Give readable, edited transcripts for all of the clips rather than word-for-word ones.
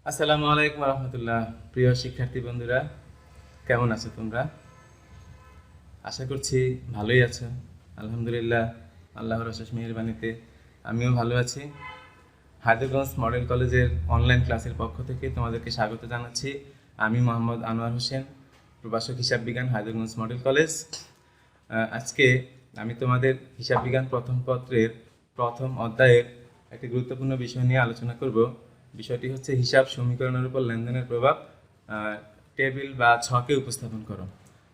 আসসালামু আলাইকুম রহমতুল্লাহ। প্রিয় শিক্ষার্থী বন্ধুরা, কেমন আছো তোমরা? আশা করছি ভালোই আছো। আলহামদুলিল্লাহ, আল্লাহর অশেষ মেহেরবানিতে আমিও ভালো আছি। হায়দ্রাবাদ মডেল কলেজের অনলাইন ক্লাসের পক্ষ থেকে তোমাদেরকে স্বাগত জানাচ্ছি। আমি মোহাম্মদ আনোয়ার হোসেন, প্রভাষক হিসাব বিজ্ঞান, হায়দ্রাবাদ মডেল কলেজ। আজকে আমি তোমাদের হিসাব বিজ্ঞান প্রথম পত্রের প্রথম অধ্যায়ের একটি গুরুত্বপূর্ণ বিষয় নিয়ে আলোচনা করব। বিষয়টি হচ্ছে হিসাব সমীকরণের উপর লেনদেনের প্রভাব টেবিল বা ছকে উপস্থাপন করো।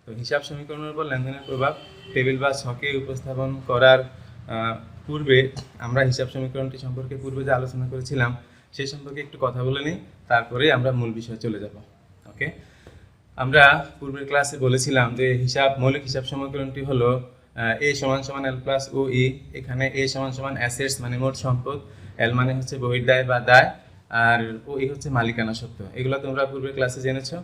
তো হিসাব সমীকরণের উপর লেনদেনের প্রভাব টেবিল বা ছকে উপস্থাপন করার পূর্বে আমরা হিসাব সমীকরণটি সম্পর্কে পূর্বে যে আলোচনা করেছিলাম সেই সম্পর্কে একটু কথা বলে নিই, তারপরে আমরা মূল বিষয়ে চলে যাব। ওকে, আমরা পূর্বের ক্লাসে বলেছিলাম যে মৌলিক হিসাব সমীকরণটি হলো এ সমান সমান এল প্লাস ও ই। এখানে এ সমান সমান অ্যাসেটস মানে মোট সম্পদ, এল মানে হচ্ছে বহির্দায় বা দায়, আর ও ই হচ্ছে মালিকানা সত্ত্ব। এগুলো তোমরা পূর্বের ক্লাসে জেনেছো।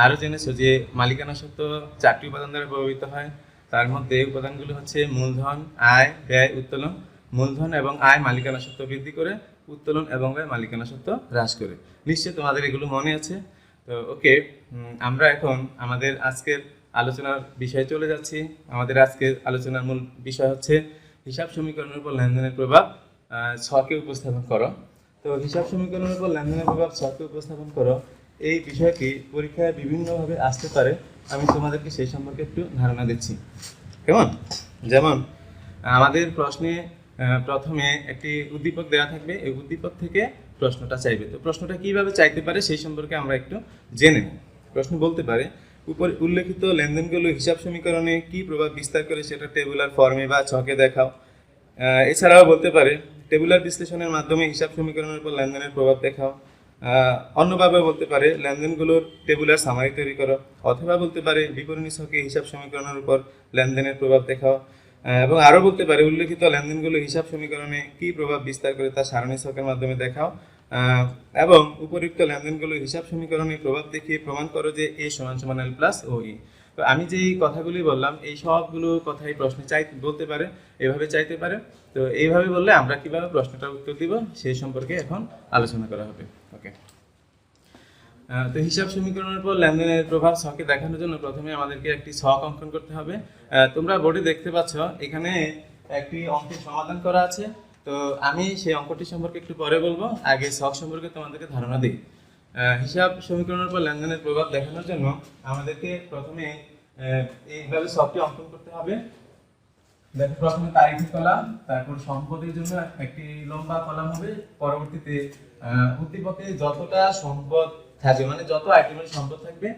আরও জেনেছো যে মালিকানা সত্ত্ব চারটি উপাদান দ্বারা প্রভাবিত হয়। তার মধ্যে উপাদানগুলো হচ্ছে মূলধন, আয়, ব্যয়, উত্তোলন। মূলধন এবং আয় মালিকানা সত্ত্ব বৃদ্ধি করে, উত্তোলন এবং ব্যয় মালিকানা সত্ত্ব হ্রাস করে। নিশ্চয়ই তোমাদের এগুলো মনে আছে। তো ওকে, আমরা এখন আমাদের আজকের আলোচনার বিষয়ে চলে যাচ্ছি। আমাদের আজকের আলোচনার মূল বিষয় হচ্ছে হিসাব সমীকরণের উপর লেনদেনের প্রভাব ছকে উপস্থাপন করো। তো হিসাব সমীকরণের উপর লেনদেনের প্রভাব ছকে উপস্থাপন করো, এই বিষয়টি পরীক্ষায় বিভিন্নভাবে আসতে পারে। আমি তোমাদেরকে সেই সম্পর্কে একটু ধারণা দিচ্ছি। কেমন? যেমন আমাদের প্রশ্নে প্রথমে একটি উদ্দীপক দেওয়া থাকবে, এই উদ্দীপক থেকে প্রশ্নটা চাইবে। তো প্রশ্নটা কিভাবে চাইতে পারে সেই সম্পর্কে আমরা একটু জেনে নিই। প্রশ্ন বলতে পারে, উপর উল্লেখিত লেনদেনগুলো হিসাব সমীকরণে কি প্রভাব বিস্তার করে সেটা টেবুলার ফর্মে বা ছকে দেখাও। এছাড়াও বলতে পারে টেবুলার বিশ্লেষণের মাধ্যমে হিসাব সমীকরণের উপর লেনদেনের প্রভাব দেখাও। অন্যভাবে বলতে পারে লেনদেনগুলোর টেবুলার সামারি তৈরি করো। অথবা বলতে পারে বিবরণী ছকে হিসাব সমীকরণের উপর লেনদেনের প্রভাব দেখাও। এবং আরও বলতে পারে উল্লেখিত লেনদেনগুলো হিসাব সমীকরণে কী প্রভাব বিস্তার করে তা সারণী ছকের মাধ্যমে দেখাও। এবং উপরিক্ত লেনদেনগুলো হিসাব সমীকরণে প্রভাব দেখিয়ে প্রমাণ করো যে এ সমান সমান এল প্লাস ও ই। তো আমি যেই কথাগুলি বললাম এই সবগুলো কথাই প্রশ্নে বলতে পারে, এভাবে চাইতে পারে। তো এইভাবে বললে আমরা কিভাবে প্রশ্নটার উত্তর দিব সেই সম্পর্কে এখন আলোচনা করা হবে। ওকে, তো হিসাব সমীকরণের উপর লেনদেনের প্রভাব ছকে দেখানোর জন্য প্রথমে আমাদেরকে একটি ছক অঙ্কন করতে হবে। তোমরা বোর্ডে দেখতে পাচ্ছ এখানে একটি অঙ্কের সমাধান করা আছে। তো আমি সেই অঙ্কটি সম্পর্কে একটু পরে বলবো, আগে ছক সম্পর্কে তোমাদেরকে ধারণা দিই। হিসাব সমীকরণের উপর লেনদেনের প্রভাব দেখানোর জন্য আমাদেরকে প্রথমে এইভাবে ছকটি অঙ্কন করতে হবে। দেখো, প্রথমে তারিখের কলাম, তারপর সম্পদের জন্য একটি লম্বা কলাম হবে, পরবর্তীতে উদ্দীপকে যতটা সম্পদ থাকবে মানে যত আইটেমের সম্পদ থাকবে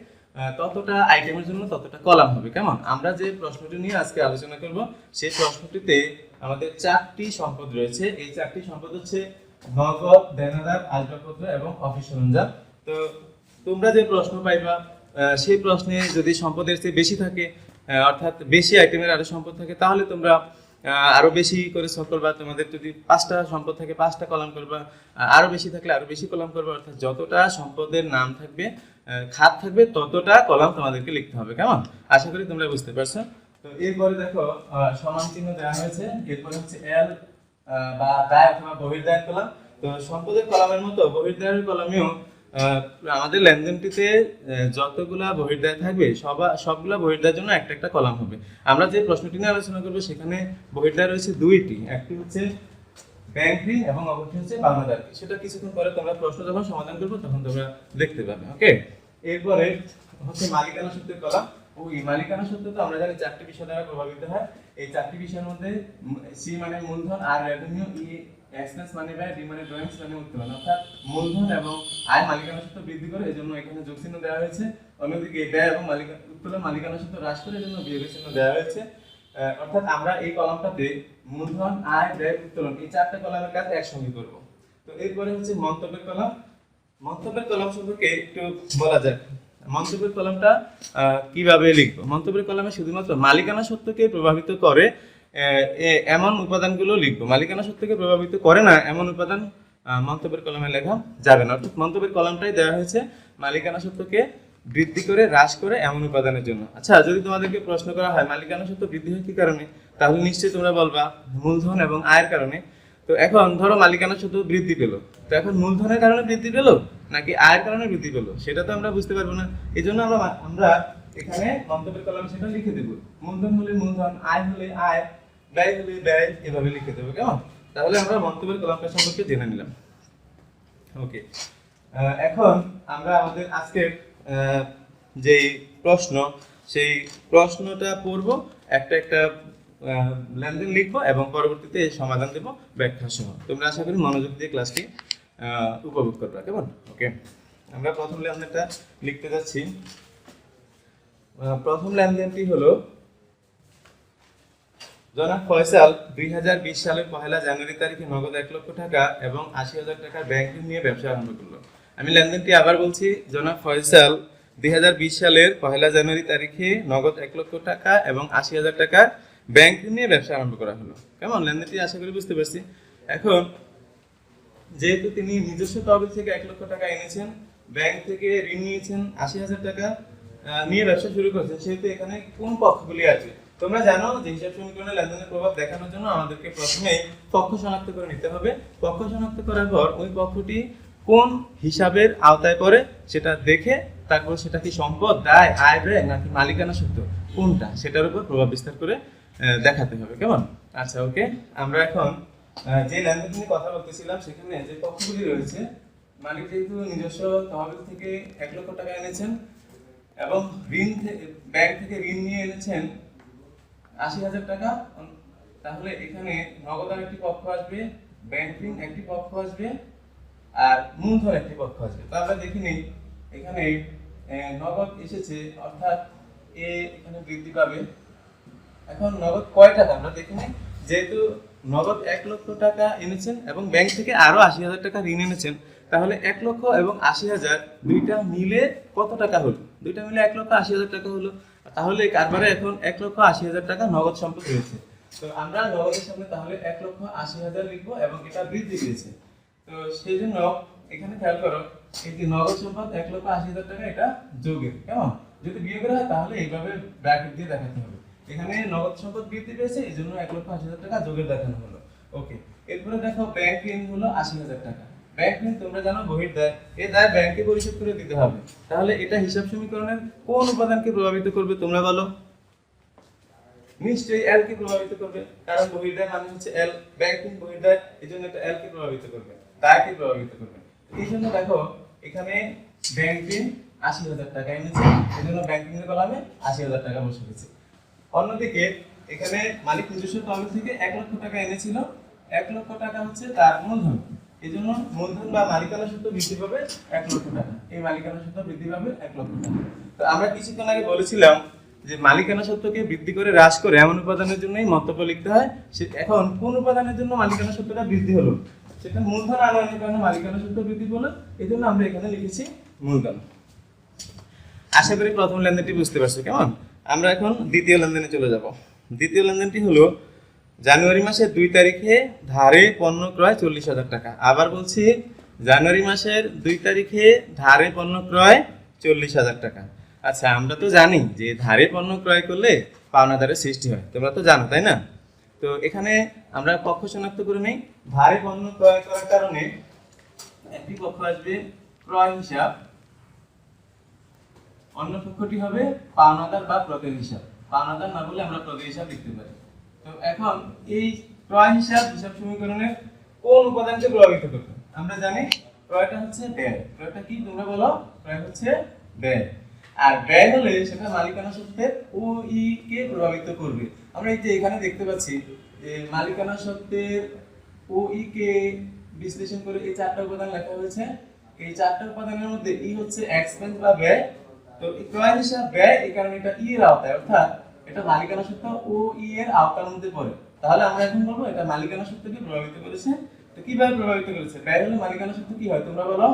ততটা আইটেমের জন্য ততটা কলাম হবে। কেমন? আমরা যে প্রশ্নটি নিয়ে আজকে আলোচনা করব সেই প্রশ্নটিতে আমাদের চারটি সম্পদ রয়েছে। এই চারটি সম্পদ হচ্ছে নগদ, দেনাদার, আসবাবপত্র এবং অফিস সরঞ্জাম। তো তোমরা যে প্রশ্ন পাইবা সেই প্রশ্নে যদি সম্পদের চেয়ে বেশি থাকে, অর্থাৎ বেশি আইটেমের আরো সম্পদ থাকে, তাহলে তোমরা আরো বেশি করে ছক করবা। তোমাদের যদি 5টা সম্পদ থাকে 5টা কলাম করবা, আরো বেশি থাকলে আরো বেশি কলাম করবা। অর্থাৎ যতটা সম্পদের নাম থাকবে, খাত থাকবে, ততটা কলাম তোমাদেরকে লিখতে হবে। কেমন? আশা করি তোমরা বুঝতে পারছো। তো এরপরে দেখো সমান চিহ্ন দেওয়া হয়েছে, এরপরে হচ্ছে এল বা দায় অথবা বহির্দায়ের কলাম। তো সম্পদের কলামের মতো বহির্দায়ের কলামেও আমাদের লেনদেনটিতে যতগুলা বহির্দায় থাকবে সবগুলা বহির্দায়ের জন্য একটা একটা কলাম হবে। আমরা যে প্রশ্নটি নিয়ে আলোচনা করব সেখানে বহির্দায় রয়েছে দুইটি, একটি হচ্ছে ব্যাংক ঋণ এবং অপরটি হচ্ছে বাংলাদেশ। সেটা কিছুক্ষণ পরে তোমরা প্রশ্ন যখন সমাধান করবে তখন তোমরা দেখতে পাবে। ওকে, এরপরে হচ্ছে মালিকানা সূত্রের কলাম। ওই মালিকানা সূত্র তো আমরা জানি চারটি বিষয় দ্বারা প্রভাবিত হয়। এই চারটি বিষয়ের মধ্যে সি মানে মূলধন, আর রেভিনিউ, ই এক্সপেন্স মানে ব্যয়, ডি মানে ড্রয়িংস মানে উত্তোলন। অর্থাৎ মূলধন এবং আয় মালিকানা সূত্র বৃদ্ধি করে, এজন্য এখানে যোগ চিহ্ন দেওয়া হয়েছে। অন্যদিকে ব্যয় এবং উত্তোলন মালিকানা সূত্র হ্রাস করে, এজন্য বিয়োগ চিহ্ন দেওয়া হয়েছে। অর্থাৎ আমরা এই কলামটাতে মূলধন, আয়, ব্যয়, উত্তোলন এই চারটি কলামের কাজ একসঙ্গে করব। তো এরপরে হচ্ছে মন্তব্যের কলাম। মন্তব্যের কলাম সম্পর্কে একটু বলা যাক। মন্তব্যের কলামটা কিভাবে লিখবো? মন্তব্যের কলামে শুধুমাত্র মালিকানা সত্ত্বকে প্রভাবিত করে এমন উপাদানগুলো লিখবো। মালিকানা সত্ত্বকে প্রভাবিত করে না এমন উপাদান মন্তব্যের কলামে লেখা যাবে না। অর্থাৎ মন্তব্যের কলামটাই দেওয়া হয়েছে মালিকানা সত্ত্বকে বৃদ্ধি করে, হ্রাস করে এমন উপাদানের জন্য। আচ্ছা, যদি তোমাদেরকে প্রশ্ন করা হয় মালিকানা সত্ত্ব বৃদ্ধি হয় কি কারণে, তাহলে নিশ্চয়ই তোমরা বলবা মূলধন এবং আয়ের কারণে। তো এখন ধরো মালিকানা সত্ত্ব বৃদ্ধি পেলো, তো এখন মূলধনের কারণে বৃদ্ধি পেলো নাকি আয়ের কারণে বৃদ্ধি পেলো সেটা তো আমরা বুঝতে পারবো না। এই জন্য আমরা এখানে মন্তব্যের কলামে সেটা লিখে দেবো, মূলধন হলে মূলধন, আয় হলে আয়, ব্যয় হলে ব্যয়, এভাবে লিখে দেবো। কেমন? তাহলে আমরা মন্তব্যের কলামটা সম্পর্কে জেনে নিলাম। ওকে, এখন আমরা আমাদের আজকের যে প্রশ্ন, সেই প্রশ্নটা পড়ব, একটা একটা লেনদেন লিখবো এবং পরবর্তীতে এর সমাধান দেব ব্যাখ্যা সহ। তোমরা আশা করি মনোযোগ দিয়ে ক্লাসটি উপভোগ করবে। কেমন? ওকে, আমরা প্রথম লেনদেনটা লিখতে যাচ্ছি। প্রথম লেনদেনটি হলো জনাব ফয়সাল 2020 সালের 1 জানুয়ারি তারিখে নগদ 1 লক্ষ টাকা এবং 80,000 টাকার ব্যাংক ঋণ নিয়ে ব্যবসা আরম্ভ করলো। আমি লেনদেনটি আবার বলছি, জনাব ফয়সাল 2020 সালের 1 জানুয়ারি তারিখে নগদ 1 লক্ষ টাকা এবং 80,000 টাকার ব্যাংক ঋণ নিয়ে ব্যবসা আরম্ভ করা হলো। কেমন? লেনদেনটি আশা করি বুঝতে পারছি। এখন যেহেতু তিনি নিজস্ব তহবিল থেকে 1 লক্ষ টাকা এনেছেন, ব্যাংক থেকে ঋণ নিয়েছেন 80,000 টাকা নিয়ে ব্যবসা শুরু করেছেন, সেহেতু এখানে কোন পক্ষগুলি আছে? তোমরা জানো যে হিসাব সমীকরণে লেনদেনের প্রভাব দেখানোর জন্য আমাদেরকে প্রথমেই পক্ষ শনাক্ত করে নিতে হবে। পক্ষ শনাক্ত করার পর ওই পক্ষটি কোন হিসাবের আওতায় পড়ে সেটা দেখে তারপর সেটা কি সম্পদ, দায়, আয়, ব্যয় নাকি মালিকানা সত্ত্ব কোনটা, সেটার উপর প্রভাব বিস্তার করে দেখাতে হবে। কেমন? আচ্ছা, ওকে, আমরা এখন যে লেনদেন নিয়ে কথা বলতেছিলাম সেখানে যে পক্ষগুলি রয়েছে, মালিক যেহেতু নিজস্ব তহবিল থেকে 1 লক্ষ টাকা এনেছেন এবং ব্যাংক থেকে ঋণ নিয়ে এনেছেন 80,000 টাকা, তাহলে এখানে নগদ একটি পক্ষ আসবে, ব্যাংক ঋণ একটি পক্ষ আসবে আর মূলধন একটি পক্ষ আসবে। তো আমরা দেখি নেই এখানে নগদ এসেছে, অর্থাৎ এ এখানে বৃদ্ধি পাবে। এখন নগদ কয় টাকা আমরা দেখি নেই, যেহেতু নগদ 1 লক্ষ টাকা এনেছেন এবং ব্যাংক থেকে আরো 80,000 টাকা ঋণ এনেছেন, তাহলে 1 লক্ষ এবং 80,000 দুইটা মিলে কত টাকা হলো? দুইটা মিলে 1,80,000 টাকা হলো। তাহলে কারবারে এখন 1,80,000 টাকা নগদ সম্পদ রয়েছে। তো আমরা নগদের সামনে তাহলে 1,80,000 লিখবো এবং এটা বৃদ্ধি পেয়েছে। তো সেই জন্য এখানে খেয়াল করো, এই যে নগদ সম্পদ 1,80,000 টাকা, এটা যোগের। কেমন? যদি বিয়োগের হয় তাহলে এইভাবে ব্র্যাকেট দিয়ে দেখাতে হবে। এখানে নগদ সম্পদ বৃদ্ধি পেয়েছে, এই জন্য 1,80,000 টাকা যোগের দেখানো হলো। ওকে, এরপরে দেখো ব্যাংক ঋণ হলো 80,000 টাকা। ব্যাংক ঋণ তোমরা জানো বহির্দায়, এই দায় ব্যাংকে পরিশোধ করে দিতে হবে। তাহলে এটা হিসাব সমীকরণের কোন উপাদানকে প্রভাবিত করবে তোমরা বলো? নিশ্চয়ই এল কে প্রভাবিত করবে, কারণ বহির্দায় মানে হচ্ছে এল, ব্যাংক ঋণ বহির্দায়, এজন্য এটা এল কে প্রভাবিত করবে, দায়কে প্রভাবিত করবে। এই জন্য দেখো এখানে ব্যাংক ঋণ 80,000 টাকা এনেছে, এজন্য ব্যাংক ঋণের কলামে 80,000 টাকা বসে গেছে। অন্যদিকে এখানে মালিক নিজস্ব তহবিল থেকে 1 লক্ষ টাকা এনেছিল, 1 লক্ষ টাকা হচ্ছে তার মূলধন, এই জন্য মূলধন বা মালিকানা সত্ত্ব বৃদ্ধি পাবে 1 লক্ষ টাকা, এই মালিকানা সত্ত্ব বৃদ্ধি পাবে 1 লক্ষ টাকা। তো আমরা কিছুক্ষণ আগে বলেছিলাম যে মালিকানা সত্ত্বকে বৃদ্ধি করে হ্রাস করে এমন উপাদানের জন্যই মন্তব্য লিখতে হয়। এখন কোন উপাদানের জন্য মালিকানা সত্ত্বটা বৃদ্ধি হলো, সেটা মূলধন আনয়নের কারণে মালিকানা সত্ত্ব বৃদ্ধি হলো, এই জন্য আমরা এখানে লিখেছি মূলধন। আশা করি প্রথম লেনদেনটি বুঝতে পারছো। কেমন? আমরা এখন দ্বিতীয় লেনদেনে চলে যাব। দ্বিতীয় লেনদেনটি হলো জানুয়ারি মাসের 2 তারিখে ধারে পণ্য ক্রয় 40,000 টাকা। আবার বলছি, জানুয়ারি মাসের 2 তারিখে ধারে পণ্য ক্রয় 40,000 টাকা। আচ্ছা, আমরা তো জানি যে ধারে পণ্য ক্রয় করলে পাওনাদারের সৃষ্টি হয়, তোমরা তো জানো, তাই না? তো এখানে আমরা পক্ষ শনাক্ত করে নেই। ধারে পণ্য ক্রয় করার কারণে একটি পক্ষ আসবে ক্রয় হিসাব, অন্য পক্ষটি হবে পাওনাদার বা প্রদেয় হিসাব। পাওনাদার না বলে আমরা প্রদেয় হিসাব লিখতে পারি। তো এখন এই ক্রয় হিসাব সমীকরণের কোন উপাদানকে প্রভাবিত করবে? আমরা জানি ক্রয়টা হচ্ছে ব্যয়। ক্রয়টা কি তোমরা বলো? ক্রয় হচ্ছে ব্যয়। আর ব্যয় হলে সেটা মালিকানা সত্ত্বের ও ই কে প্রভাবিত করবে। আমরা এই যে এখানে দেখতে পাচ্ছি যে মালিকানা সত্ত্বের ও ই কে বিশ্লেষণ করে এই 4টা উপাদান লেখা হয়েছে। এই 4টা উপাদানের মধ্যে ই হচ্ছে এক্সপেন্স বা ব্যয়। তো এই ক্রয় হিসাব ব্যয়, এই কারণে এটা ই এর আওতায়, অর্থাৎ এটা মালিকানা সত্ত্ব ও ই এর আওতার মধ্যে পড়ে। তাহলে আমরা এখন বলবো এটা মালিকানা সত্ত্বকে প্রভাবিত করেছে। তো কিভাবে প্রভাবিত করেছে? ব্যয় হলে মালিকানা সত্ত্ব কি হয় তোমরা বলো?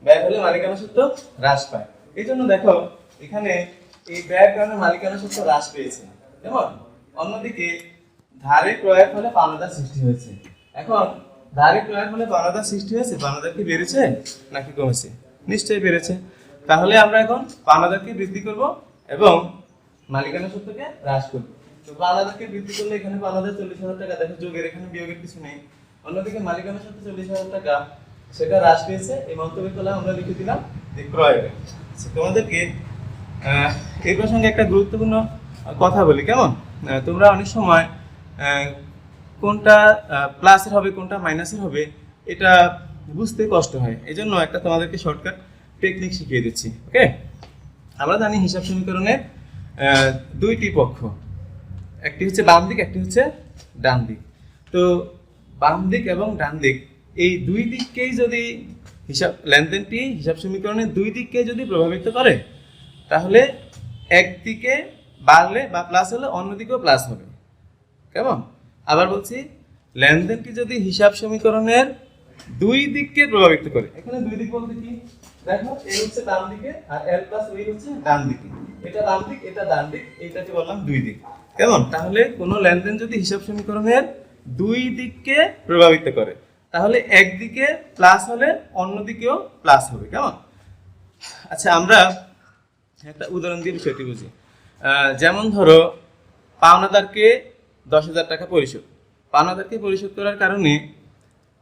ব্যয় হলে মালিকানা সত্ত্ব হ্রাস পায়। এই জন্য দেখো এখানে এই ব্যয়ের কারণে মালিকানা সত্ত্ব হ্রাস পেয়েছে। যেমন অন্যদিকে ধারে ক্রয়ের ফলে পাওনাদার সৃষ্টি হয়েছে। এখন ধারে ক্রয়ের ফলে পাওনাদার সৃষ্টি হয়েছে, পাওনাদার কি বেড়েছে নাকি কমেছে? নিশ্চয়ই বেড়েছে। তাহলে আমরা এখন পাওনাদারকে বৃদ্ধি করব এবং মালিকানা সত্ত্বকে হ্রাস করব। তো তো পাওনাদারকে বৃদ্ধি করলে এখানে পাওনাদার 40,000 টাকা, দেখো যোগের এখানে বিয়োগের কিছু নেই। অন্যদিকে মালিকানার সাথে 40,000 টাকা সেটা হ্রাস পেয়েছে, এই মন্তব্যের কলামে আমরা লিখে দিলাম যে ক্রয়। তোমাদেরকে এই প্রসঙ্গে একটা গুরুত্বপূর্ণ কথা বলি, কেমন? তোমরা অনেক সময় কোনটা প্লাসের হবে কোনটা মাইনাসের হবে এটা বুঝতে কষ্ট হয়, এই জন্য একটা তোমাদেরকে শর্টকাট টেকনিক শিখিয়ে দিচ্ছি। ওকে, আমরা জানি হিসাব সমীকরণের দুইটি পক্ষ, একটি হচ্ছে বাম দিক, একটি হচ্ছে ডান দিক। তো বাম দিক এবং ডান দিক এই দুই দিককেই যদি লেনদেনটি হিসাব সমীকরণের দুই দিককে যদি প্রভাবিত করে, তাহলে একদিকে বাড়লে বা প্লাস হলে অন্যদিকেও প্লাস হবে। কেমন? আবার বলছি, লেনদেনটি যদি হিসাব সমীকরণের দুই দিককে প্রভাবিত করে, এখানে দুই দিক বলতে কি, দেখো এই হচ্ছে ডান দিকে আর l প্লাস ওই হচ্ছে ডান দিকে, এটা ডান দিক এটা ডান দিক, এইটাকে বললাম দুই দিক। কেমন? তাহলে কোনো লেনদেন যদি হিসাব সমীকরণের দুই দিককে প্রভাবিত করে, তাহলে একদিকে প্লাস হলে অন্যদিকেও প্লাস হবে। কেমন? আচ্ছা, আমরা একটা উদাহরণ দিয়ে বিষয়টি বুঝি। যেমন ধরো পাওনাদারকে 10,000 টাকা পরিশোধ, পাওনাদারকে পরিশোধ করার কারণে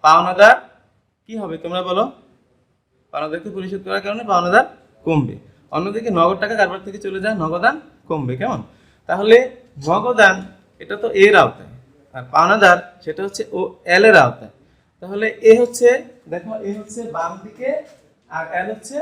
পাওনাদার কি হবে তোমরা বলো? পাওনাদারকে পরিশোধ করার কারণে পাওনাদার কমবে, অন্যদিকে নগদ টাকা কারবার থেকে চলে যায়, নগদান কমবে। কেমন? তাহলে নগদান এটা তো এর আওতায়, আর পাওনাদার সেটা হচ্ছে ও এল এর আওতায়। তাহলে এ হচ্ছে, দেখো এ হচ্ছে বাম দিকে আর এল হচ্ছে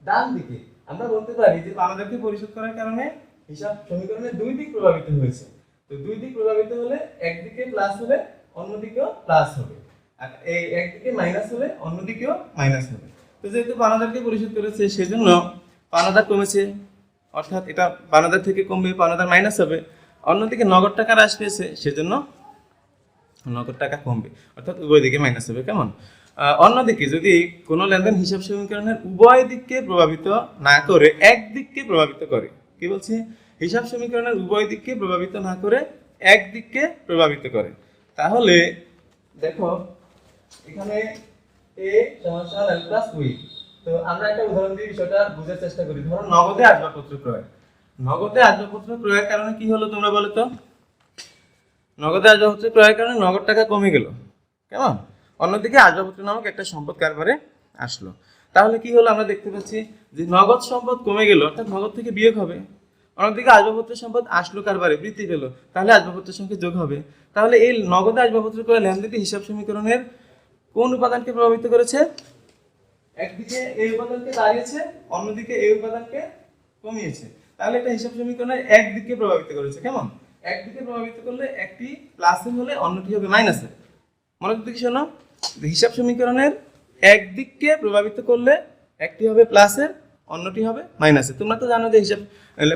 ডান দিকে। আমরা বলতে পারি যে পাওনাদারকে পরিশোধ করার কারণে হিসাব সমীকরণের দুই দিক প্রভাবিত হয়েছে। তো দুই দিক প্রভাবিত হলে একদিকে প্লাস হলে অন্যদিকেও প্লাস হবে, আর এই একদিকে মাইনাস হলে অন্যদিকেও মাইনাস হবে। তো যেহেতু পাওনাদারকে পরিশোধ করেছে সেজন্য পাওনাদার কমেছে, অর্থাৎ এটা পাওনাদার থেকে কমবে, পাওনাদার মাইনাস হবে। অন্যদিকে নগদ টাকা হ্রাস পেয়েছে সেজন্য নগদ টাকা কমবে, অর্থাৎ উভয় দিকে মাইনাস হবে। কেমন? অন্যদিকে যদি কোনো লেনদেন হিসাব সমীকরণের উভয় দিককে প্রভাবিত না করে এক দিককে প্রভাবিত করে, কি বলছি? হিসাব সমীকরণের উভয় দিককে প্রভাবিত না করে এক দিককে প্রভাবিত করে, তাহলে দেখো এখানে a সমান l প্লাস b। তো আমরা একটা উদাহরণ দিয়ে বিষয়টা বোঝার চেষ্টা করি। ধরো নগদে আসবাবপত্র ক্রয়, নগদে আসবাবপত্র ক্রয়ের কারণে কি হলো তোমরা বলো তো? নগদে আসবাবপত্র ক্রয়ের কারণে নগদ টাকা কমে গেল। কেমন? অন্যদিকে আসবাবপত্র নামক একটা সম্পদ কারবারে আসলো, তাহলে কি হলো? আমরা দেখতে পাচ্ছি যে নগদ সম্পদ কমে গেল, অর্থাৎ নগদ থেকে বিয়োগ হবে। অন্যদিকে আসবাবপত্রের সম্পদ আসলো কারবারে, বৃদ্ধি পেল, তাহলে আসবাবপত্রের সঙ্গে যোগ হবে। তাহলে এই নগদে আসবাবপত্র ক্রয় লেনদেনটি হিসাব সমীকরণের কোন উপাদানকে প্রভাবিত করেছে? একদিকে এই উপাদানকে বাড়িয়েছে, অন্যদিকে এই উপাদানকে কমিয়েছে। তাহলে এটা হিসাব সমীকরণের একদিকে প্রভাবিত করেছে। কেমন? একদিকে প্রভাবিত করলে একটি প্লাসের হলে অন্যটি হবে মাইনাসের। মনে করতে কি শোনো, হিসাব সমীকরণের একদিককে প্রভাবিত করলে একটি হবে প্লাসের, অন্যটি হবে মাইনাসের। তোমরা তো জানো যে হিসাব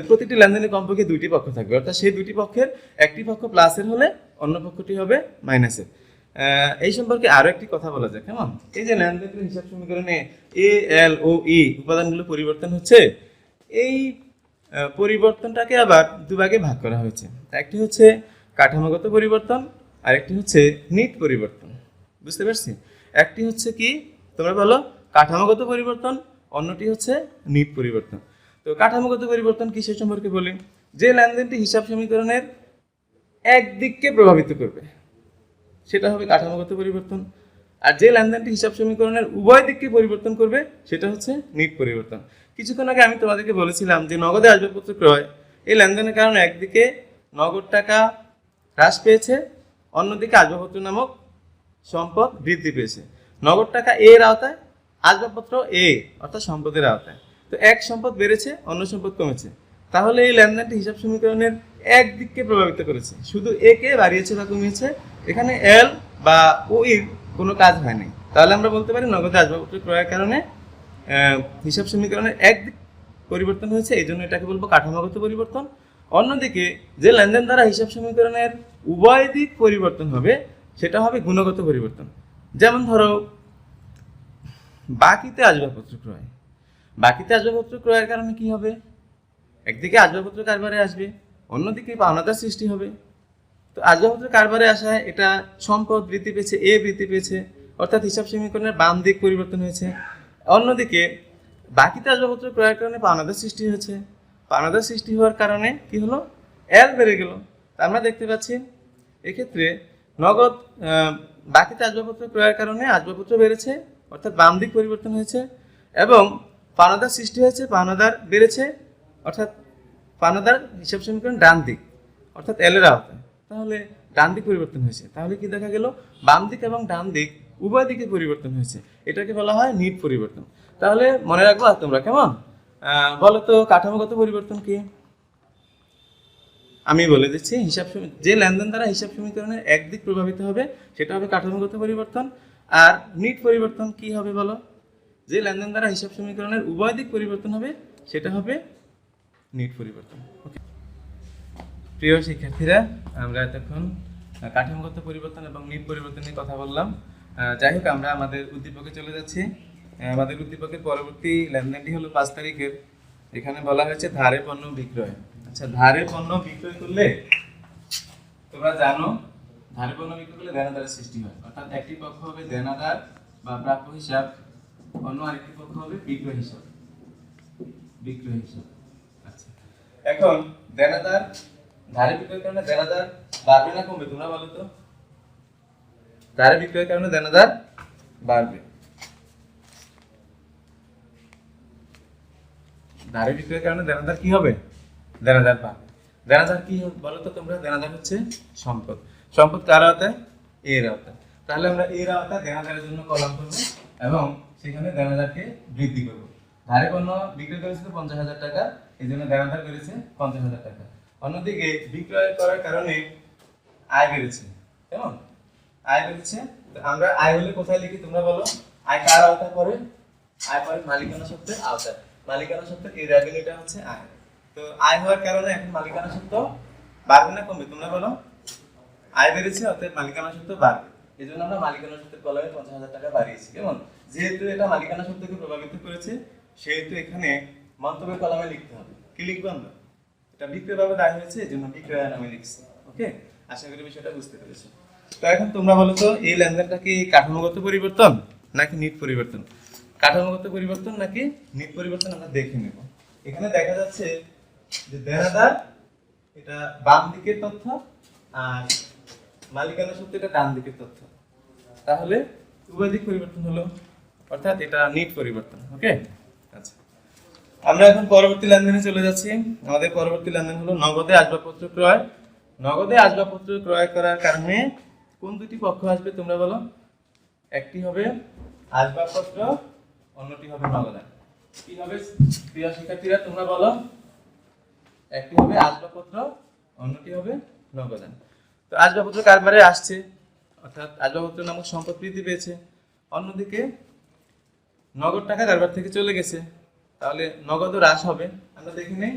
প্রতিটি লেনদেনের কমপক্ষে দুইটি পক্ষ থাকবে, অর্থাৎ সেই দুইটি পক্ষের একটি পক্ষ প্লাসের হলে অন্য পক্ষটি হবে মাইনাসের। এই সম্পর্কে আরো একটি কথা বলা যায়। কেমন? এই যে লেনদেনের হিসাব সমীকরণে এ এল ও ই উপাদানগুলো পরিবর্তন হচ্ছে, এই পরিবর্তনটাকে আবার দুভাগে ভাগ করা হয়েছে। একটি হচ্ছে কাঠামোগত পরিবর্তন আর একটি হচ্ছে নিট পরিবর্তন। বুঝতে পারছি? একটি হচ্ছে কি তোমরা বলো? কাঠামোগত পরিবর্তন, অন্যটি হচ্ছে নিট পরিবর্তন। তো কাঠামোগত পরিবর্তন কি সে সম্পর্কে বলি। যে লেনদেনটি হিসাব সমীকরণের একদিককে প্রভাবিত করবে সেটা হবে কাঠামোগত পরিবর্তন, আর যে লেনদেনটি হিসাব সমীকরণের উভয় দিককে পরিবর্তন করবে সেটা হচ্ছে নিট পরিবর্তন। কিছুক্ষণ আগে আমি তোমাদেরকে বলেছিলাম যে নগদে আসবাবপত্র ক্রয়, এই লেনদেনের কারণে একদিকে নগদ টাকা হ্রাস পেয়েছে, অন্যদিকে আসবাবপত্র নামক সম্পদ বৃদ্ধি পেয়েছে। নগদ টাকা এ এর আওতায়, আসবাবপত্র এ অর্থাৎ সম্পদের আওতায়। তো এক সম্পদ বেড়েছে, অন্য সম্পদ কমেছে, তাহলে এই লেনদেনটি হিসাব সমীকরণের এক দিককে প্রভাবিত করেছে, শুধু এ কে বাড়িয়েছে বা কমিয়েছে, এখানে এল বা ও এর কোনো কাজ হয়নি। তাহলে আমরা বলতে পারি নগদে আসবাবপত্র ক্রয়ের কারণে হিসাব সমীকরণের এক দিক পরিবর্তন হয়েছে, এই জন্য এটাকে বলবো কাঠামোগত পরিবর্তন। অন্যদিকে যে লেনদেন দ্বারা হিসাব সমীকরণের উভয় দিক পরিবর্তন হবে সেটা হবে গুণগত পরিবর্তন। যেমন ধরো বাকিতে আসবাবপত্র ক্রয়, বাকিতে আসবাবপত্র ক্রয়ের কারণে কি হবে? একদিকে আসবাবপত্র কারবারে আসবে, অন্যদিকে পাওনাদার সৃষ্টি হবে। তো আসবাবপত্র কারবারে আসায় এটা সম্পদ বৃদ্ধি পেয়েছে, এ বৃদ্ধি পেয়েছে, অর্থাৎ হিসাব সমীকরণের বাম দিক পরিবর্তন হয়েছে। অন্যদিকে বাকিতে আসবাবপত্র ক্রয়ের কারণে পাওনাদার সৃষ্টি হয়েছে, পাওনাদার সৃষ্টি হওয়ার কারণে কি হলো? এল বেড়ে গেল, আমরা দেখতে পাচ্ছি এক্ষেত্রে নগদ বাকিতে আসবাবপত্র ক্রয়ের কারণে আসবাবপত্র বেড়েছে, অর্থাৎ বাম দিক পরিবর্তন হয়েছে, এবং পাওনাদার সৃষ্টি হয়েছে, পাওনাদার বেড়েছে, অর্থাৎ পাওনাদার হিসাব সমীকরণ ডান দিক, অর্থাৎ এল এর আওতায়। তাহলে ডান দিক পরিবর্তন হয়েছে, তাহলে কি দেখা গেল, বাম দিক এবং ডান দিক উভয় দিকে পরিবর্তন হয়েছে, এটাকে বলা হয় নিট পরিবর্তন। তাহলে মনে রাখবা তোমরা, কেমন? বলো তো কাঠামোগত পরিবর্তন কি? আমি বলে দিচ্ছি, যে লেনদেন দ্বারা হিসাব সমীকরণের একদিক প্রভাবিত হবে সেটা হবে কাঠামোগত পরিবর্তন। আর নিট পরিবর্তন কি হবে বলো? যে লেনদেন দ্বারা হিসাব সমীকরণের উভয় দিক পরিবর্তন হবে সেটা হবে নিট পরিবর্তন। ওকে, প্রিয় শিক্ষার্থীরা, আমরা এতক্ষণ কাঠামোগত পরিবর্তন এবং নিট পরিবর্তন নিয়ে কথা বললাম। যাই হোক, আমরা আমাদের উদ্দীপকে চলে যাচ্ছি। আমাদের উদ্দীপকের পরবর্তী লেনদেনটি হলো 5 তারিখের। এখানে বলা হয়েছে ধারে পণ্য বিক্রয়। আচ্ছা, ধারে পণ্য বিক্রয় করলে তোমরা জানো, ধারে পণ্য বিক্রয় করলে দেনাদারের সৃষ্টি হয়, অর্থাৎ একটি পক্ষ হবে দেনাদার বা প্রাপ্য হিসাব, অন্য আরেকটি পক্ষ হবে বিক্রয় হিসাব। আচ্ছা, এখন দেনাদার ধারে বিক্রয়ের কারণে দেনাদার বাড়বে না কমবে? তোমরা বলো তো। ধারে বিক্রয়ের কারণে দেনাদার বাড়বে। ধারে বিক্রয়ের কারণে দেনাদার কি হবে? দেনাদার পাবে। দেনাদার কি বলো তো তোমরা? দেনাদার হচ্ছে সম্পদ। সম্পদ কার আওতায়? এর আওতায়। তাহলে আমরা এর আওতায় দেনাদারের জন্য কলাম করব এবং সেখানে দেনাদারকে বৃদ্ধি করব। ধারে পণ্য বিক্রয় করেছিল 50,000 টাকা, এই জন্য দেনাদার বেড়েছে 50,000 টাকা। অন্যদিকে বিক্রয় করার কারণে আয় বেড়েছে, কেমন? আয় বেড়েছে। আমরা আয় হলে কোথায় লিখি তোমরা বলো? আয় কার আওতায় পড়ে? আয় পড়ে মালিকানা সত্ত্বের আওতায়। মালিকানা সত্ত্বের এই রেভিনিউটা হচ্ছে আয়। তো আয় হওয়ার কারণে এখন মালিকানা সত্ত্ব বাড়বে না কমবে? তোমরা বলো। আয় বেড়েছে, অতএব মালিকানা সত্ত্ব বাড়বে। এই জন্য আমরা মালিকানা সত্ত্বের কলামে 50,000 টাকা বাড়িয়েছি, কেমন? যেহেতু এটা মালিকানা সত্ত্বকে প্রভাবিত করেছে, সেহেতু এখানে মন্তব্যের কলামে লিখতে হবে। কি লিখবো আমরা? এটা বিক্রয় ভাবে দায় হয়েছে, এই জন্য বিক্রয় নামে লিখছি। ওকে, আশা করি বিষয়টা বুঝতে পেরেছো। তো এখন তোমরা বলো তো, এই লেনদেনটা কি কাঠামোগত পরিবর্তন নাকি নিট পরিবর্তন? কাঠামোগত পরিবর্তন নাকি নিট পরিবর্তন আমরা দেখে নেব। এখানে দেখা যাচ্ছে যে দেনাদার এটা বাম দিকের তথ্য আর মালিকানা সত্ত্ব এটা ডান দিকের তথ্য, তাহলে উভয় দিক পরিবর্তন হলো, অর্থাৎ এটা নিট পরিবর্তন। ওকে, আচ্ছা, আমরা এখন পরবর্তী লেনদেনে চলে যাচ্ছি। আমাদের পরবর্তী লেনদেন হলো নগদে আসবাবপত্র ক্রয়। নগদে আসবাবপত্র ক্রয় করার কারণে কোন দুটি পক্ষ আসবে তোমরা বলো? একটি হবে আসবাবপত্র, অন্যটি হবে নগদান। কি হবে প্রিয় শিক্ষার্থীরা তোমরা বলো? একটি হবে আসবাবপত্র, অন্যটি হবে নগদান। তো আসবাবপত্র কারবারে আসছে, অর্থাৎ আসবাবপত্র নামক সম্পদ বৃদ্ধি পেয়েছে। অন্যদিকে নগদ টাকা কারবার থেকে চলে গেছে, তাহলে নগদও হ্রাস হবে। আমরা দেখি নেই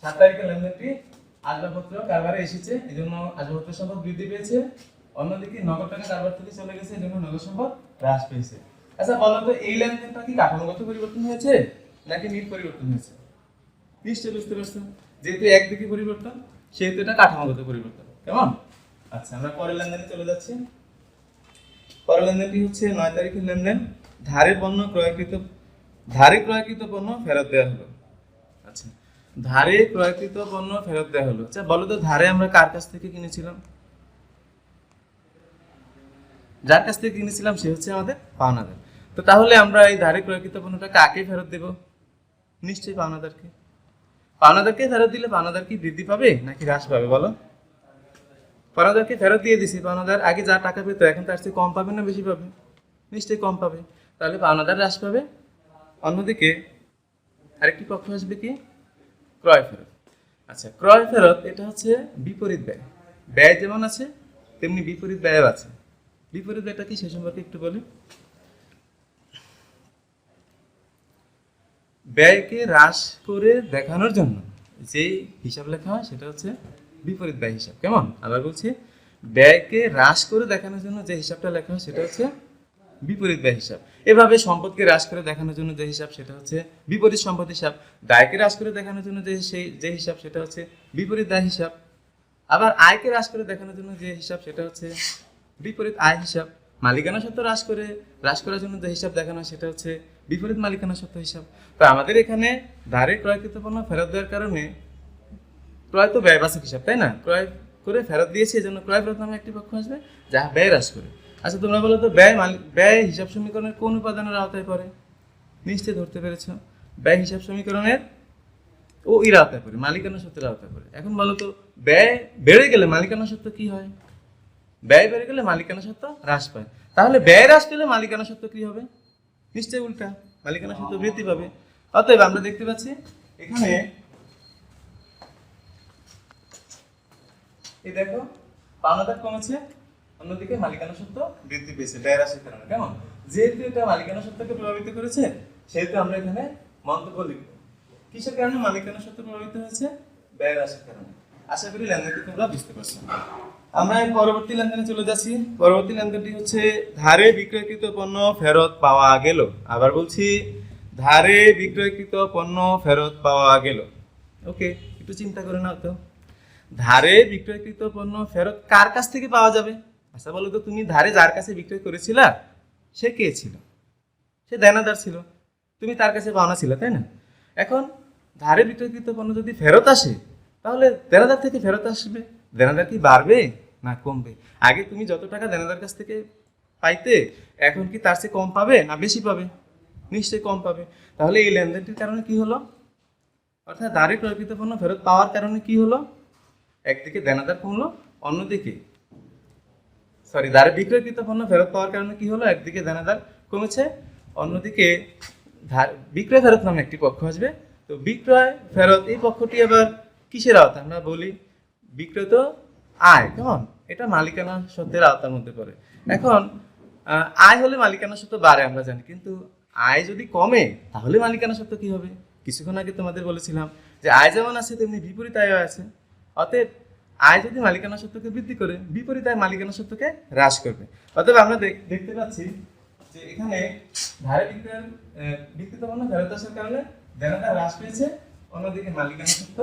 7 তারিখের লেনদেনটি আসবাবপত্র কারবারে এসেছে, এই জন্য আসবাবপত্র সম্পদ বৃদ্ধি পেয়েছে। অন্যদিকে নগদ টাকা কারবার থেকে চলে গেছে, এই জন্য নগদ সম্পদ হ্রাস পেয়েছে। আচ্ছা বলো তো, এই লেনদেনটা কি কাঠামোগত পরিবর্তন হয়েছে নাকি নিট পরিবর্তন হয়েছে? নিশ্চয়ই বুঝতে পারছো, যেহেতু একদিকে পরিবর্তন সেহেতু এটা কাঠামোগত পরিবর্তন, কেমন? আচ্ছা, আমরা পরের লেনদেনে চলে যাচ্ছি। পরের লেনদেনটি হচ্ছে 9 তারিখের লেনদেন। ধারে ক্রয়কৃত পণ্য ফেরত দেওয়া হলো। আচ্ছা, ধারে ক্রয়কৃত পণ্য ফেরত দেওয়া হলো। আচ্ছা বলো তো, ধারে আমরা কার কাছ থেকে কিনেছিলাম? যার কাছ থেকে কিনেছিলাম সে হচ্ছে আমাদের পাওনাদার। তো তাহলে আমরা এই ধারে ক্রয়কৃত পণ্যটা কাকে ফেরত দেব? নিশ্চয়ই পাওনাদারকে। পাওনাদারকে ফেরত দিলে পাওনাদার কি বৃদ্ধি পাবে নাকি হ্রাস পাবে বলো? পাওনাদারকে ফেরত দিয়ে দিছি, পাওনাদার আগে যা টাকা পেতো এখন তার চেয়ে কম পাবে না বেশি পাবে? নিশ্চয়ই কম পাবে, তাহলে পাওনাদার হ্রাস পাবে। অন্যদিকে আরেকটি পক্ষ আসবে কি? ক্রয় ফেরত। আচ্ছা, ক্রয় ফেরত এটা হচ্ছে বিপরীত ব্যয়। ব্যয় যেমন আছে তেমনি বিপরীত ব্যয়ও আছে। বিপরীত ব্যয়টা কি সে সম্পর্কে একটু বলি। ব্যয়কে হ্রাস করে দেখানোর জন্য যে হিসাব লেখা হয় সেটা হচ্ছে বিপরীত ব্যয় হিসাব, কেমন? আবার বলছি, ব্যয়কে হ্রাস করে দেখানোর জন্য যে হিসাবটা লেখা হয় সেটা হচ্ছে বিপরীত ব্যয় হিসাব। এভাবে সম্পদকে হ্রাস করে দেখানোর জন্য যে হিসাব সেটা হচ্ছে বিপরীত সম্পদ হিসাব। দায়কে হ্রাস করে দেখানোর জন্য যে হিসাব সেটা হচ্ছে বিপরীত দায় হিসাব। আবার আয়কে হ্রাস করে দেখানোর জন্য যে হিসাব সেটা হচ্ছে বিপরীত আয় হিসাব। মালিকানা সত্ত্ব হ্রাস করার জন্য যে হিসাব দেখানো হয় সেটা হচ্ছে বিপরীত মালিকানা সত্ত্ব হিসাব। তো আমাদের এখানে ধারে ক্রয়কৃত পণ্য ফেরত দেওয়ার কারণে ক্রয় তো ব্যয়বাচক হিসাব, তাই না? ক্রয় করে ফেরত দিয়েছে, এই জন্য ক্রয় ফেরত নামে একটি পক্ষ আসবে যা ব্যয় হ্রাস করে। আচ্ছা তোমরা বলো তো ব্যয় হিসাব সমীকরণের কোন উপাদানের আওতায় পড়ে? নিশ্চয়ই ধরতে পেরেছো, ব্যয় হিসাব সমীকরণের ও এর আওতায় পড়ে, মালিকানা সূত্রের আওতায় পড়ে। এখন বলো তো ব্যয় বেড়ে গেলে মালিকানা সত্ত্ব কি হয়? ব্যয় বেড়ে গেলে মালিকানা সত্ত্ব হ্রাস পায়। তাহলে ব্যয় হ্রাস পেলে মালিকানা সত্ত্ব কি হবে? নিশ্চয়ই উল্টা, মালিকানা সত্ত্ব বৃদ্ধি পাবে। অতএব আমরা দেখতে পাচ্ছি এখানে এই দেখো পাওনাদার কমেছে, অন্যদিকে মালিকানা সত্ত্ব বৃদ্ধি পেয়েছে ব্যয় হ্রাসের কারণে। কেমন? যেহেতু এটা মালিকানা সত্ত্বকে প্রভাবিত করেছে সেহেতু আমরা এখানে মন্তব্য লিখব। কিসের কারণে মালিকানা সত্ত্ব প্রভাবিত হয়েছে? ব্যয় হ্রাসের কারণে। আশা করি লেনদেনটি তোমরা বুঝতে পারছো। আমরা এই পরবর্তী লেনদেনে চলে যাচ্ছি। পরবর্তী লেনদেনটি হচ্ছে ধারে বিক্রয়কৃত পণ্য ফেরত পাওয়া গেল। আবার বলছি, ধারে বিক্রয়কৃত পণ্য ফেরত পাওয়া গেল। ওকে, একটু চিন্তা করে নাও তো, ধারে বিক্রয়কৃত পণ্য ফেরত কার কাছ থেকে পাওয়া যাবে? আচ্ছা বলো তো, তুমি ধারে যার কাছে বিক্রয় করেছিলা সে কে ছিল? সে দেনাদার ছিল, তুমি তার কাছে পাওনা ছিল, তাই না? এখন ধারে বিক্রয়কৃত পণ্য যদি ফেরত আসে তাহলে দেনাদার থেকে ফেরত আসবে, দেনাদার কি বাড়বে না কমবে? আগে তুমি যত টাকা দেনাদার কাছ থেকে পাইতে এখন কি তার চেয়ে কম পাবে না বেশি পাবে? নিশ্চয়ই কম পাবে। তাহলে এই লেনদেনটির কারণে কি হলো? অর্থাৎ ধারে ক্রয়কৃত পণ্য ফেরত পাওয়ার কারণে কি হলো? একদিকে দেনাদার কমলো, অন্যদিকে ধারে বিক্রয়কৃত পণ্য ফেরত পাওয়ার কারণে কি হলো? একদিকে দেনাদার কমেছে, অন্যদিকে বিক্রয় ফেরত নামে একটি পক্ষ আসবে। তো বিক্রয় ফেরত এই পক্ষটি আবার কিসের আওতা? আমরা বলি বিক্রয় তো আয়, কেমন? এটা মালিকানা সত্ত্বের আওতার মধ্যে পড়ে। এখন আয় হলে মালিকানা সত্ত্ব বাড়ে আমরা জানি, কিন্তু আয় যদি কমে তাহলে মালিকানা সত্ত্ব কি হবে? কিছুক্ষণ আগে তোমাদের বলেছিলাম যে আয় যেমন আছে তেমনি বিপরীত আয়ও আছে। অতএব আয় যদি মালিকানা সত্ত্বকে বৃদ্ধি করে, বিপরীত আয় মালিকানা সত্ত্বকে হ্রাস করবে। অতএব আমরা দেখতে পাচ্ছি যে এখানে ধারে বিক্রিত পণ্য ফেরত আসার কারণে দেনাদার হ্রাস পেয়েছে, অন্যদিকে মালিকানা সত্ত্ব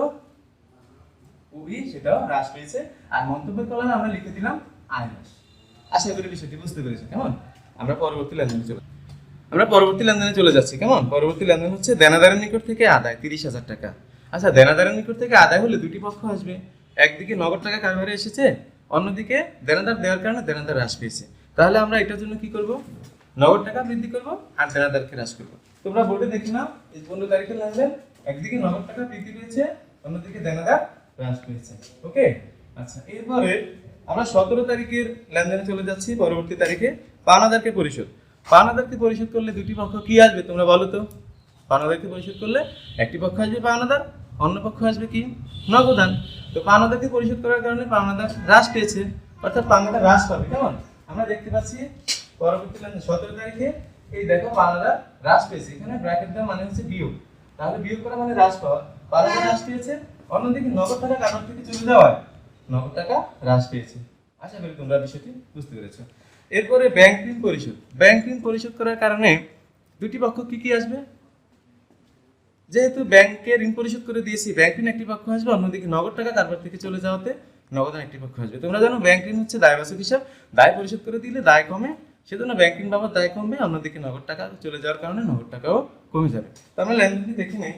সেটাও হ্রাস পেয়েছে। আর মন্তব্যের কলামে আমরা লিখে দিলাম আয় হ্রাস। আশা করি বিষয়টি বুঝতে পেরেছো। কেমন? আমরা পরবর্তী লেনদেনে চলে যাচ্ছি। কেমন? পরবর্তী লেনদেন হচ্ছে দেনাদারের নিকট থেকে আদায় 30,000 টাকা। আচ্ছা, দেনাদারের নিকট থেকে আদায় হলে দুটি পক্ষ আসবে, একদিকে নগদ টাকা কারবারে এসেছে, অন্যদিকে দেনাদার দেওয়ার কারণে দেনাদার হ্রাস পেয়েছে। তাহলে আমরা এটার জন্য কি করব? নগদ টাকা বৃদ্ধি করব আর দেনাদারকে হ্রাস করব। তোমরা বোর্ডে দেখে নাও, এই 15 তারিখের লেনদেন, একদিকে নগদ টাকা বৃদ্ধি পেয়েছে, অন্যদিকে দেনাদার হ্রাস পেয়েছে। ওকে, আচ্ছা এরপরে আমরা 17 তারিখের লেনদেনে চলে যাচ্ছি। পরবর্তী তারিখে পাওনাদারকে পরিশোধ। পাওনাদারকে পরিশোধ করলে দুটি পক্ষ কি আসবে তোমরা বলো তো? পাওনাদারকে পরিশোধ করলে একটি পক্ষ আসবে পাওনাদার, অন্য পক্ষ আসবে কি? নগদান। তো পাওনাদারকে পরিশোধ করার কারণে পাওনাদার হ্রাস পেয়েছে, অর্থাৎ পাওনাদার হ্রাস পাবে। কেমন? আমরা দেখতে পাচ্ছি পরবর্তী লেনদেন 17 তারিখে এই দেখো পাওনাদার হ্রাস পেয়েছে, এখানে ব্র্যাকেট দেওয়া মানে হচ্ছে বিয়োগ, তাহলে বিয়োগ করা মানে হ্রাস পাওয়া। পাওনাদার হ্রাস পেয়েছে, অন্যদিকে নগদ টাকা কারবার থেকে চলে যাওয়ায় নগদ টাকা হ্রাস পেয়েছে। আশা করি তোমরা বিষয়টি বুঝতে পেরেছো। এরপরে ব্যাংক ঋণ পরিশোধ। ব্যাংক ঋণ পরিশোধ করার কারণে দুটি পক্ষ কি কি আসবে? যেহেতু ব্যাংকে ঋণ পরিশোধ করে দিয়েছি, ব্যাংক ঋণ একটি পক্ষ আসবে, অন্যদিকে নগদ টাকা কারবার থেকে চলে যাওয়াতে নগদান একটি পক্ষ আসবে। তোমরা জানো ব্যাংক ঋণ হচ্ছে দায়বাচক হিসাব, দায় পরিশোধ করে দিলে দায় কমে, সেজন্য ব্যাংক ঋণ বাবদ দায় কমবে, অন্যদিকে নগদ টাকা চলে যাওয়ার কারণে নগদ টাকাও কমে যাবে। তো আমরা লেনদেনটি দেখে নেই।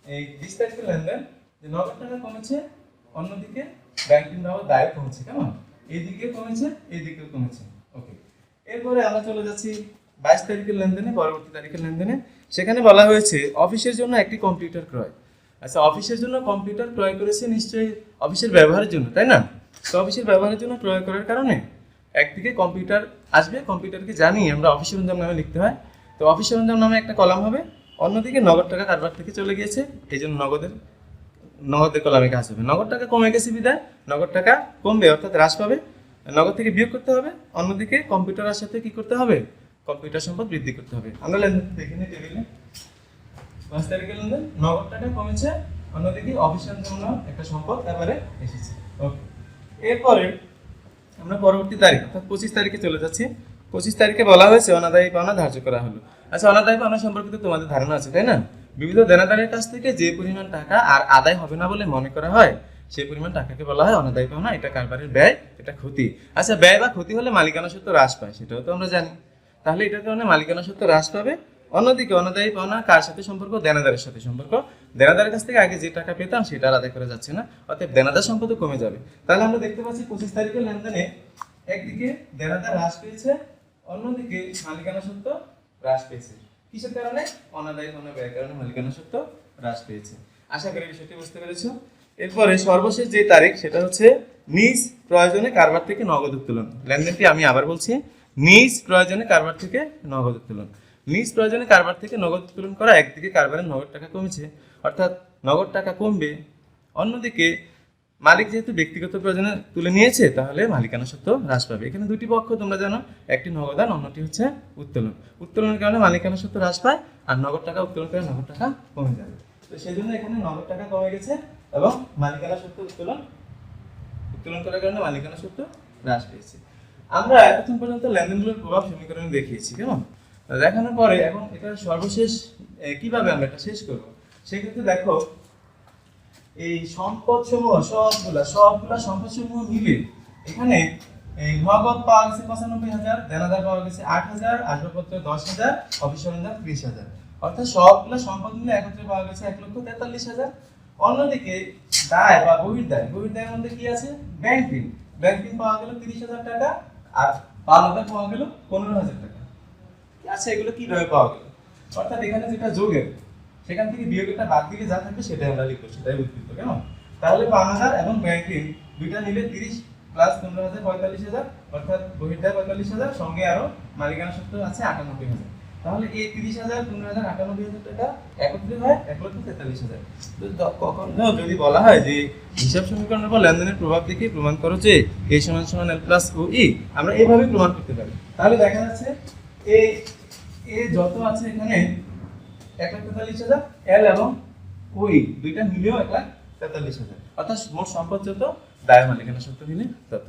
এই 20 তারিখের লেনদেন, যে নগদ টাকা কমেছে, অন্যদিকে ব্যাংক ঋণ বাবদ দায় কমেছে। কেমন? এইদিকে কমেছে, এইদিকেও কমেছে। ওকে, এরপরে আমরা চলে যাচ্ছি 22 তারিখের লেনদেনে, পরবর্তী তারিখের লেনদেনে। সেখানে বলা হয়েছে অফিসের জন্য একটি কম্পিউটার ক্রয়। আচ্ছা, অফিসের জন্য কম্পিউটার ক্রয় করেছে নিশ্চয়ই অফিসের ব্যবহারের জন্য, তাই না? তো অফিসের ব্যবহারের জন্য ক্রয় করার কারণে একদিকে কম্পিউটার আসবে, কম্পিউটারকে জানি আমরা অফিস সরঞ্জাম নামে লিখতে হয়, তো অফিস সরঞ্জাম নামে একটা কলাম হবে, অন্যদিকে নগদ টাকা কারবার থেকে চলে গিয়েছে, এই জন্য নগদের কলামে কাজ হবে। নগদ টাকা কমে গেছে বিদায় নগদ টাকা কমবে, অর্থাৎ হ্রাস পাবে, নগদ থেকে বিয়োগ করতে হবে, অন্যদিকে কম্পিউটারের সাথে কি করতে হবে? কম্পিউটার সম্পদ বৃদ্ধি করতে হবে। আমরা লেনদেন দেখে নিই টেবিলে। 5 তারিখের লেনদেন, নগদ টাকা কমেছে, অন্যদিকে অফিসের জন্য একটা সম্পদ তারপরে এসেছে। ওকে, এরপরে আমরা পরবর্তী তারিখ অর্থাৎ 25 তারিখে চলে যাচ্ছি। 25 তারিখে বলা হয়েছে অনাদায়ী পাওনা ধার্য করা হলো। আচ্ছা, অনাদায়ী পাওনা সম্পর্কিত তোমাদের ধারণা আছে, তাই না? বিবিধ দেনাদারের কাছ থেকে যে পরিমাণ টাকা আর আদায় হবে না বলে মনে করা হয় সেই পরিমাণ টাকাকে বলা হয় অনাদায়ী পাওনা। এটা কারবারের ব্যয়, এটা ক্ষতি। আচ্ছা, ব্যয় বা ক্ষতি হলে মালিকানা সত্ত্ব হ্রাস পায়, সেটাও তো আমরা জানি। তাহলে এটার কারণে মালিকানা সত্ত্ব হ্রাস পাবে, অন্যদিকে অনাদায়ী পাওনা কার সাথে সম্পর্ক? দেনাদারের সাথে সম্পর্ক। দেনাদারের কাছ থেকে আগে যে টাকা পেতাম সেটা আর আদায় করা যাচ্ছে না, অতএব দেনাদার সম্পদও কমে যাবে। তাহলে আমরা দেখতে পাচ্ছি 25 তারিখের লেনদেনে একদিকে দেনাদার হ্রাস পেয়েছে, অন্যদিকে মালিকানা সত্ত্ব হ্রাস পেয়েছে। কিসের কারণে? অনাদায়ী পাওনা ব্যয়ের কারণে মালিকানা সত্ত্ব হ্রাস পেয়েছে। আশা করি বিষয়টি বুঝতে পেরেছো। এরপরে সর্বশেষ যে তারিখ সেটা হচ্ছে নিজ প্রয়োজনে কারবার থেকে নগদ উত্তোলন। লেনদেনটি আমি আবার বলছি, নিজ প্রয়োজনে কারবার থেকে নগদ উত্তোলন। নিজ প্রয়োজনে কারবার থেকে নগদ উত্তোলন করা, একদিকে কারবারের নগদ টাকা কমেছে অর্থাৎ নগদ টাকা কমবে, অন্যদিকে মালিক যেহেতু ব্যক্তিগত প্রয়োজনে তুলে নিয়েছে তাহলে মালিকানা সত্ত্ব হ্রাস পাবে। এখানে দুটি পক্ষ তোমরা জানো, একটি নগদান, অন্যটি হচ্ছে উত্তোলন। উত্তোলনের কারণে মালিকানা সত্ত্ব হ্রাস পায় আর নগদ টাকা উত্তোলন করে নগদ টাকা কমে যাবে। তো সেই জন্য এখানে নগদ টাকা কমে গেছে এবং মালিকানা সত্ত্ব উত্তোলন করার কারণে মালিকানা সত্ত্ব হ্রাস পেয়েছে। আমরা এতক্ষণ পর্যন্ত লেনদেনগুলোর প্রভাব সমীকরণে দেখিয়েছি, কেমন? দেখানোর পরে এখন এটা সর্বশেষ কিভাবে আমরা এটা শেষ করব, সেক্ষেত্রে দেখো এই সম্পদ সমূহ সবগুলা সম্পদ সমূহ মিলে এখানে এই নগদ পাওয়া গেছে 95,000, দেনাদার পাওয়া গেছে 8,000, আসবাবপত্র 10,000, অফিস সরঞ্জাম 30,000, অর্থাৎ সবগুলা সম্পদ মিলে একত্রে পাওয়া গেছে 1,43,000। অন্যদিকে দায় বা বহির্দায়ের মধ্যে কি আছে? ব্যাংক ঋণ পাওয়া গেল 30,000 টাকা আর পাওনাদার পাওয়া গেল 15,000 টাকা। আচ্ছা, এগুলো কিভাবে পাওয়া গেল? অর্থাৎ এখানে যেটা যোগের সেখান থেকে বিয়োগটা বাদ দিলে যা থাকবে সেটাই আমরা লিখবো, সেটাই উদ্বৃত্ত, কেমন? তাহলে পাওনাদার এবং ব্যাংক ঋণ দুইটা নিলে 30 প্লাস 15,000 45,000, অর্থাৎ বহির্দায় 45,000, সঙ্গে আরো মালিকানা সত্ত্ব আছে 98,000। তাহলে এই 30,000 15,000 98,000 টাকা একত্রে হয় 1,43,000। তো কখনো যদি বলা হয় যে হিসাব সমীকরণের উপর লেনদেনের প্রভাব দেখে প্রমাণ করো যে a = l + o e, আমরা এইভাবে প্রমাণ করতে পারি। তাহলে দেখা যাচ্ছে এ যত আছে এখানে 1,43,000, এল এবং ওই দুইটা মিলিয়েও 1,43,000, অর্থাৎ মোট সম্পদ যত, দায় মালিকানা সত্ত্ব মিলে তত।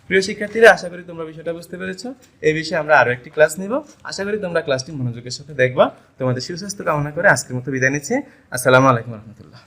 প্রিয় শিক্ষার্থীরা, আশা করি তোমরা বিষয়টা বুঝতে পেরেছো। এই বিষয়ে আমরা আরো একটি ক্লাস নিব। আশা করি তোমরা ক্লাসটি মনোযোগের সাথে দেখবা। তোমাদের সুস্বাস্থ্য কামনা করে আজকের মতো বিদায় নিচ্ছি। আসসালামু আলাইকুম রহমতুল্লাহ।